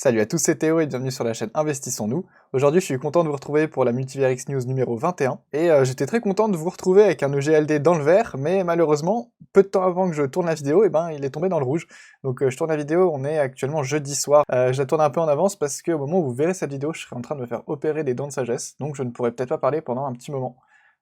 Salut à tous, c'est Théo et bienvenue sur la chaîne Investissons-nous. Aujourd'hui, je suis content de vous retrouver pour la Multivers News numéro 21. Et j'étais très content de vous retrouver avec un EGLD dans le vert, mais malheureusement, peu de temps avant que je tourne la vidéo, il est tombé dans le rouge. Donc je tourne la vidéo, on est actuellement jeudi soir. Je la tourne un peu en avance parce qu'au moment où vous verrez cette vidéo, je serai en train de me faire opérer des dents de sagesse, donc je ne pourrai peut-être pas parler pendant un petit moment.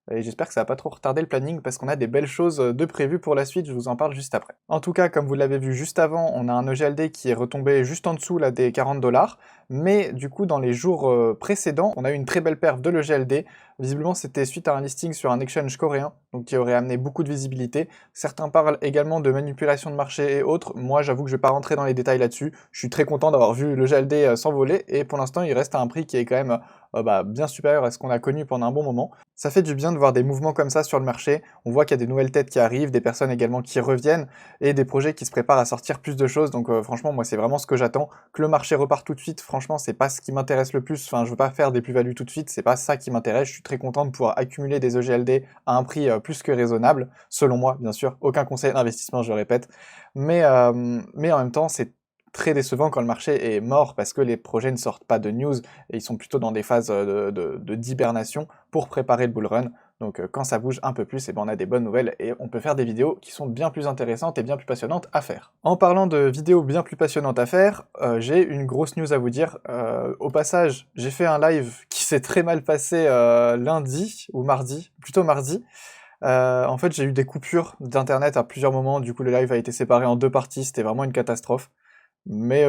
Et j'espère que ça va pas trop retarder le planning parce qu'on a des belles choses de prévues pour la suite, je vous en parle juste après. En tout cas, comme vous l'avez vu juste avant, on a un EGLD qui est retombé juste en dessous là, des 40$, mais du coup dans les jours précédents, on a eu une très belle perf de l'EGLD. Visiblement c'était suite à un listing sur un exchange coréen, donc qui aurait amené beaucoup de visibilité. Certains parlent également de manipulation de marché et autres, moi j'avoue que je vais pas rentrer dans les détails là-dessus. Je suis très content d'avoir vu l'EGLD s'envoler, et pour l'instant il reste à un prix qui est quand même bien supérieur à ce qu'on a connu pendant un bon moment. Ça fait du bien de voir des mouvements comme ça sur le marché, on voit qu'il y a des nouvelles têtes qui arrivent, des personnes également qui reviennent, et des projets qui se préparent à sortir plus de choses, donc franchement moi c'est vraiment ce que j'attends. Que le marché reparte tout de suite, franchement c'est pas ce qui m'intéresse le plus, enfin je veux pas faire des plus-values tout de suite, c'est pas ça qui m'intéresse, je suis très content de pouvoir accumuler des EGLD à un prix plus que raisonnable, selon moi bien sûr, aucun conseil d'investissement je le répète, mais en même temps c'est très décevant quand le marché est mort parce que les projets ne sortent pas de news et ils sont plutôt dans des phases d'hibernation pour préparer le bull run. Donc quand ça bouge un peu plus, on a des bonnes nouvelles et on peut faire des vidéos qui sont bien plus intéressantes et bien plus passionnantes à faire. En parlant de vidéos bien plus passionnantes à faire, j'ai une grosse news à vous dire. Au passage, j'ai fait un live qui s'est très mal passé lundi ou mardi, plutôt mardi. En fait, j'ai eu des coupures d'internet à plusieurs moments, du coup le live a été séparé en deux parties, c'était vraiment une catastrophe. Mais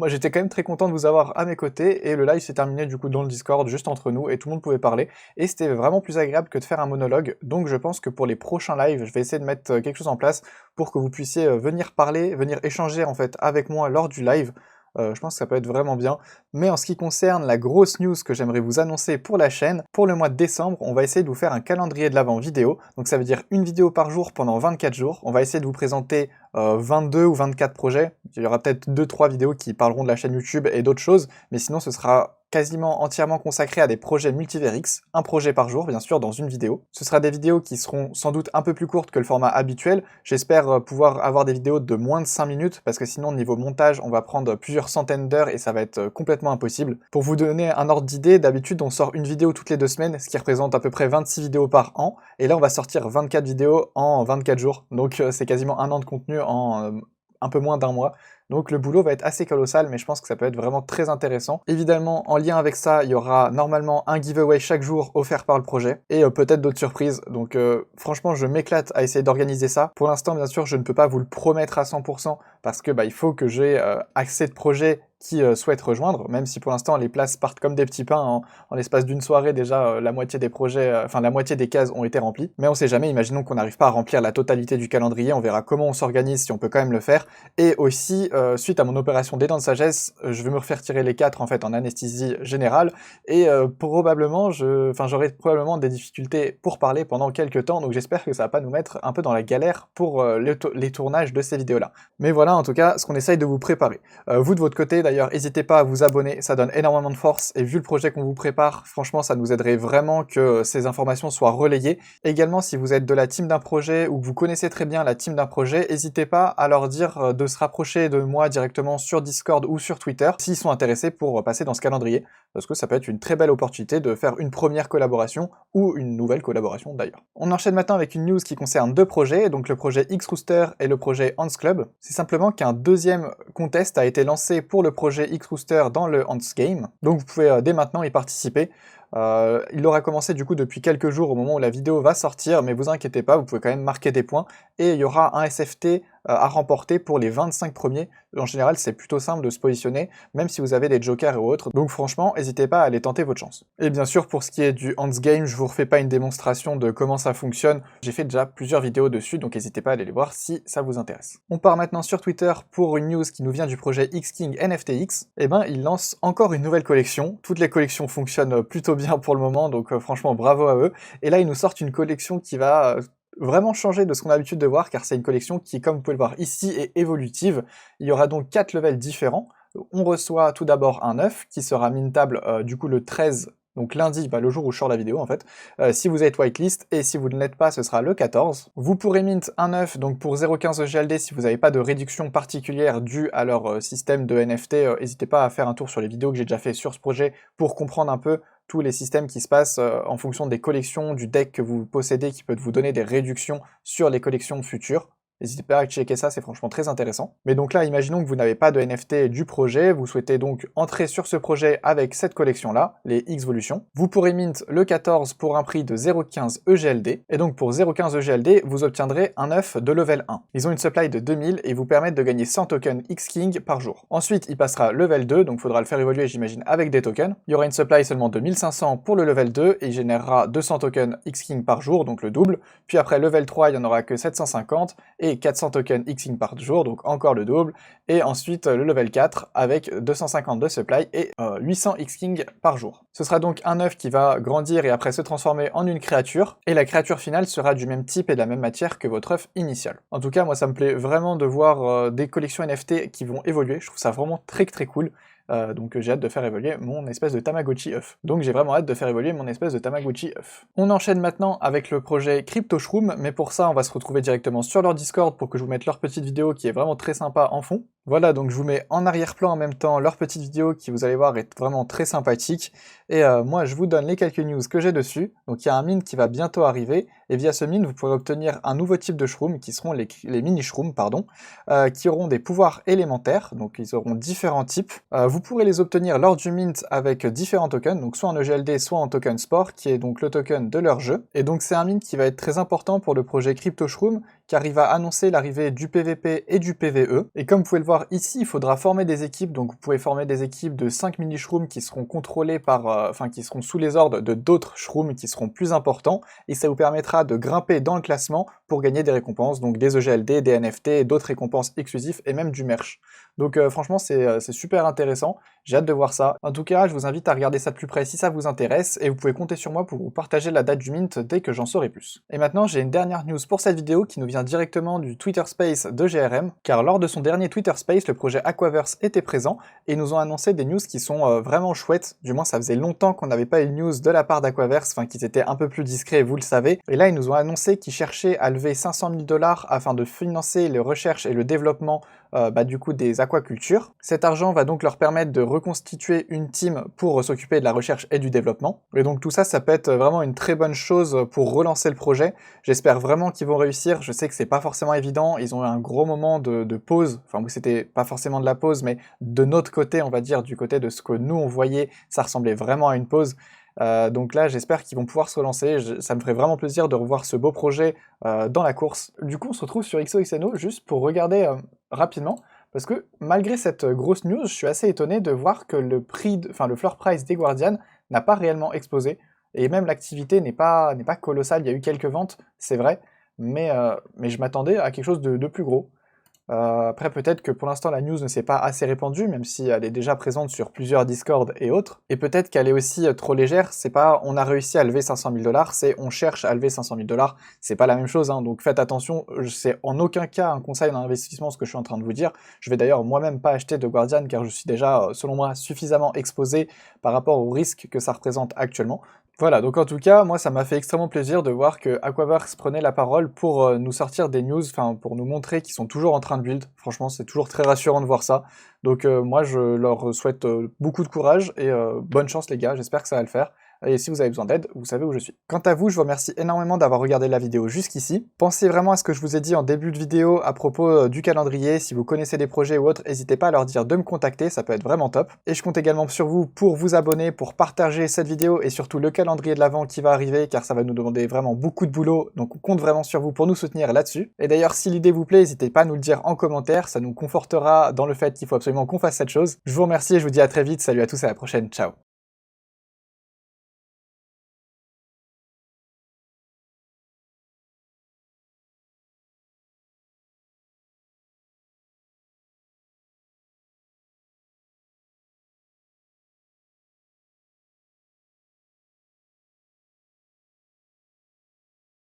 j'étais quand même très content de vous avoir à mes côtés, et le live s'est terminé du coup dans le Discord, juste entre nous, et tout le monde pouvait parler, et c'était vraiment plus agréable que de faire un monologue, donc je pense que pour les prochains lives, je vais essayer de mettre quelque chose en place pour que vous puissiez venir parler, venir échanger en fait avec moi lors du live. Je pense que ça peut être vraiment bien. Mais en ce qui concerne la grosse news que j'aimerais vous annoncer pour la chaîne, pour le mois de décembre, on va essayer de vous faire un calendrier de l'Avent vidéo. Donc ça veut dire une vidéo par jour pendant 24 jours. On va essayer de vous présenter 22 ou 24 projets. Il y aura peut-être 2-3 vidéos qui parleront de la chaîne YouTube et d'autres choses, mais sinon ce sera quasiment entièrement consacré à des projets Multiverix, un projet par jour bien sûr dans une vidéo. Ce sera des vidéos qui seront sans doute un peu plus courtes que le format habituel. J'espère pouvoir avoir des vidéos de moins de 5 minutes parce que sinon niveau montage on va prendre plusieurs centaines d'heures et ça va être complètement impossible. Pour vous donner un ordre d'idée, d'habitude on sort une vidéo toutes les 2 semaines, ce qui représente à peu près 26 vidéos par an, et là on va sortir 24 vidéos en 24 jours, donc c'est quasiment un an de contenu en un peu moins d'un mois. Donc le boulot va être assez colossal, mais je pense que ça peut être vraiment très intéressant. Évidemment, en lien avec ça, il y aura normalement un giveaway chaque jour offert par le projet, et peut-être d'autres surprises. Donc franchement, je m'éclate à essayer d'organiser ça. Pour l'instant, bien sûr, je ne peux pas vous le promettre à 100%, parce que il faut que j'ai assez de projets qui souhaitent rejoindre, même si pour l'instant les places partent comme des petits pains, en l'espace d'une soirée déjà la moitié des projets, la moitié des cases ont été remplies. Mais on sait jamais, imaginons qu'on n'arrive pas à remplir la totalité du calendrier, on verra comment on s'organise, si on peut quand même le faire. Et aussi, suite à mon opération des dents de sagesse, je vais me refaire tirer les 4 en fait en anesthésie générale, et probablement, j'aurai probablement des difficultés pour parler pendant quelques temps, donc j'espère que ça va pas nous mettre un peu dans la galère pour les tournages de ces vidéos-là. Mais voilà en tout cas ce qu'on essaye de vous préparer. Vous de votre côté d'ailleurs, n'hésitez pas à vous abonner, ça donne énormément de force, et vu le projet qu'on vous prépare, franchement ça nous aiderait vraiment que ces informations soient relayées. Également, si vous êtes de la team d'un projet ou que vous connaissez très bien la team d'un projet, n'hésitez pas à leur dire de se rapprocher de moi directement sur Discord ou sur Twitter s'ils sont intéressés pour passer dans ce calendrier, parce que ça peut être une très belle opportunité de faire une première collaboration ou une nouvelle collaboration d'ailleurs. On enchaîne maintenant avec une news qui concerne deux projets, donc le projet X-Rooster et le projet Hans Club. C'est simplement qu'un deuxième contest a été lancé pour le projet X-Rooster dans le Hans Game, donc vous pouvez dès maintenant y participer. Il aura commencé du coup depuis quelques jours au moment où la vidéo va sortir, mais vous inquiétez pas, vous pouvez quand même marquer des points, et il y aura un SFT à remporter pour les 25 premiers. En général, c'est plutôt simple de se positionner, même si vous avez des jokers et autres, donc franchement, n'hésitez pas à aller tenter votre chance. Et bien sûr, pour ce qui est du Hans Game, je vous refais pas une démonstration de comment ça fonctionne, j'ai fait déjà plusieurs vidéos dessus, donc n'hésitez pas à aller les voir si ça vous intéresse. On part maintenant sur Twitter pour une news qui nous vient du projet X-King NFTX. Il lance encore une nouvelle collection, toutes les collections fonctionnent plutôt bien pour le moment, donc franchement bravo à eux, et là ils nous sortent une collection qui va vraiment changer de ce qu'on a l'habitude de voir, car c'est une collection qui, comme vous pouvez le voir ici, est évolutive. Il y aura donc 4 levels différents. On reçoit tout d'abord un œuf qui sera mintable du coup le 13 donc lundi, le jour où je sors la vidéo en fait, si vous êtes whitelist, et si vous ne l'êtes pas, ce sera le 14. Vous pourrez mint un œuf, donc pour 0,15 GLD, si vous n'avez pas de réduction particulière due à leur système de NFT, n'hésitez pas à faire un tour sur les vidéos que j'ai déjà fait sur ce projet pour comprendre un peu tous les systèmes qui se passent en fonction des collections, du deck que vous possédez, qui peut vous donner des réductions sur les collections futures. N'hésitez pas à checker ça, c'est franchement très intéressant. Mais donc là, imaginons que vous n'avez pas de NFT du projet, vous souhaitez donc entrer sur ce projet avec cette collection-là, les Xvolution. Vous pourrez mint le 14 pour un prix de 0,15 EGLD, et donc pour 0,15 EGLD, vous obtiendrez un œuf de level 1. Ils ont une supply de 2000 et vous permettent de gagner 100 tokens X-King par jour. Ensuite, il passera level 2, donc il faudra le faire évoluer, j'imagine, avec des tokens. Il y aura une supply seulement de 1500 pour le level 2, et il générera 200 tokens X-King par jour, donc le double. Puis après level 3, il n'y en aura que 750, et 400 tokens X-King par jour, donc encore le double, et ensuite le level 4 avec 250 de supply et 800 X-King par jour. Ce sera donc un œuf qui va grandir et après se transformer en une créature, et la créature finale sera du même type et de la même matière que votre œuf initial. En tout cas, moi ça me plaît vraiment de voir des collections NFT qui vont évoluer, je trouve ça vraiment très cool. Donc j'ai hâte de faire évoluer mon espèce de Tamagotchi œuf. Donc j'ai vraiment hâte de faire évoluer mon espèce de Tamagotchi œuf. On enchaîne maintenant avec le projet CryptoShroom, mais pour ça on va se retrouver directement sur leur Discord pour que je vous mette leur petite vidéo qui est vraiment très sympa en fond. Voilà, donc je vous mets en arrière-plan en même temps leur petite vidéo qui, vous allez voir, est vraiment très sympathique. Et moi je vous donne les quelques news que j'ai dessus. Donc il y a un mint qui va bientôt arriver, et via ce mint vous pourrez obtenir un nouveau type de shroom qui seront les mini-shrooms, qui auront des pouvoirs élémentaires, donc ils auront différents types. Vous pourrez les obtenir lors du mint avec différents tokens, donc soit en EGLD, soit en token sport, qui est donc le token de leur jeu. Et donc c'est un mint qui va être très important pour le projet CryptoShroom, car il va annoncer l'arrivée du PVP et du PVE. Et comme vous pouvez le voir ici, il faudra former des équipes, donc vous pouvez former des équipes de 5 mini-shrooms qui seront contrôlés par, qui seront sous les ordres de d'autres shrooms qui seront plus importants, et ça vous permettra de grimper dans le classement pour gagner des récompenses, donc des EGLD, des NFT, d'autres récompenses exclusives et même du merch. Donc franchement c'est super intéressant, j'ai hâte de voir ça. En tout cas, je vous invite à regarder ça de plus près si ça vous intéresse, et vous pouvez compter sur moi pour vous partager la date du mint dès que j'en saurai plus. Et maintenant, j'ai une dernière news pour cette vidéo qui nous vient directement du Twitter Space de GRM, car lors de son dernier Twitter Space, le projet Aquaverse était présent, et ils nous ont annoncé des news qui sont vraiment chouettes. Du moins ça faisait longtemps qu'on n'avait pas eu de news de la part d'Aquaverse, enfin qu'ils étaient un peu plus discrets, vous le savez. Et là, ils nous ont annoncé qu'ils cherchaient à lever 500 000 $ afin de financer les recherches et le développement du coup des aquacultures. Cet argent va donc leur permettre de reconstituer une team pour s'occuper de la recherche et du développement. Et donc tout ça, ça peut être vraiment une très bonne chose pour relancer le projet. J'espère vraiment qu'ils vont réussir. Je sais que c'est pas forcément évident. Ils ont eu un gros moment de pause. Enfin, c'était pas forcément de la pause, mais de notre côté, on va dire, du côté de ce que nous on voyait, ça ressemblait vraiment à une pause. Donc là, j'espère qu'ils vont pouvoir se relancer. Ça me ferait vraiment plaisir de revoir ce beau projet dans la course. Du coup, on se retrouve sur XOXNO juste pour regarder rapidement, parce que malgré cette grosse news, je suis assez étonné de voir que le floor price des Guardians n'a pas réellement explosé, et même l'activité n'est pas colossale. Il y a eu quelques ventes, c'est vrai, mais je m'attendais à quelque chose de plus gros. Après, peut-être que pour l'instant la news ne s'est pas assez répandue, même si elle est déjà présente sur plusieurs Discord et autres, et peut-être qu'elle est aussi trop légère. C'est pas on a réussi à lever 500 000 $, c'est on cherche à lever 500 000 $, c'est pas la même chose, hein, donc faites attention. C'est en aucun cas un conseil d'investissement ce que je suis en train de vous dire. Je vais d'ailleurs moi-même pas acheter de Guardian, car je suis déjà, selon moi, suffisamment exposé par rapport au risque que ça représente actuellement. Voilà, donc en tout cas, moi ça m'a fait extrêmement plaisir de voir que Aquaverse prenait la parole pour nous sortir des news, enfin pour nous montrer qu'ils sont toujours en train de build. Franchement, c'est toujours très rassurant de voir ça. Donc moi je leur souhaite beaucoup de courage et bonne chance les gars, j'espère que ça va le faire. Et si vous avez besoin d'aide, vous savez où je suis. Quant à vous, je vous remercie énormément d'avoir regardé la vidéo jusqu'ici. Pensez vraiment à ce que je vous ai dit en début de vidéo à propos du calendrier. Si vous connaissez des projets ou autres, n'hésitez pas à leur dire de me contacter, ça peut être vraiment top. Et je compte également sur vous pour vous abonner, pour partager cette vidéo et surtout le calendrier de l'Avent qui va arriver, car ça va nous demander vraiment beaucoup de boulot, donc on compte vraiment sur vous pour nous soutenir là-dessus. Et d'ailleurs, si l'idée vous plaît, n'hésitez pas à nous le dire en commentaire, ça nous confortera dans le fait qu'il faut absolument qu'on fasse cette chose. Je vous remercie et je vous dis à très vite, salut à tous et à la prochaine, ciao.